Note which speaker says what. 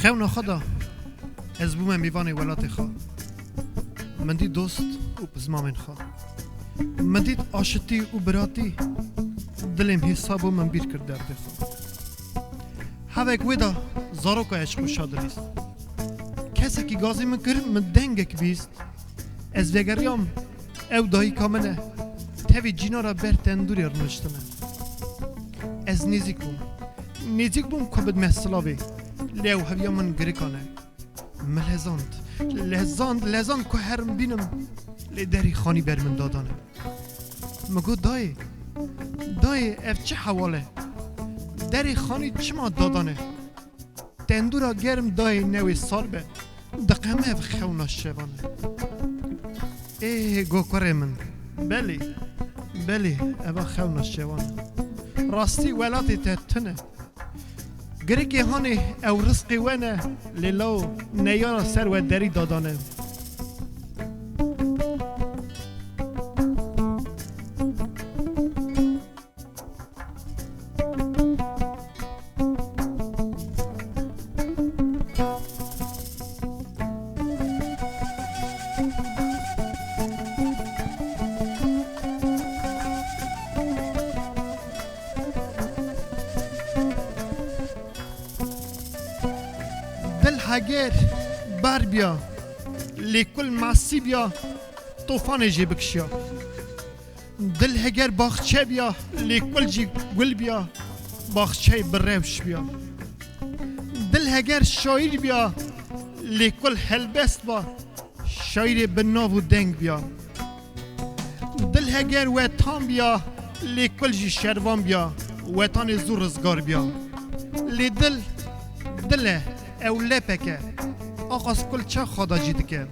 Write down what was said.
Speaker 1: خون خدا از بوم میوان ولات خواه من دید دوست و پزمامن خواه من دید آشتی و براتی دلم حسابو من بیر کرد درد خواه هاوک ویدا زارو که عشق و شادلیست کسی که گازی من کرد من دنگک بیست از وگریام او دایی کامنه تاوی جینا را بر تندوری رنشتنه از نیزیک بوم که بد محصلاوی لیو هویا من گریکانه لحظاند که هرم بینم لی دری خانی بر من دادانه مگو دایی اف چه حواله دری خانی چما دادانه تندورا گرم دایی نوی سال به دقیمه اف خونا شوانه گو کره من بلی اف خونا شوانه راستی ولاتی تتنه گریگی هانی او رزقی ونه لیلو نیانا سر و دری دادانه هگر بر بیا لیکل ماسی بیا طوفان جی بکشیا دل هگر باغچه بیا لیکل جی گل بیا باغچه بروش بیا دل هگر شاعر بیا لیکل هلبست با شاعر بناو و دنگ بیا دل هگر وطان بیا لیکل جی شروان بیا وطان زور رزگار بیا لی دل او لپکه آقاس کل چه خدا جید که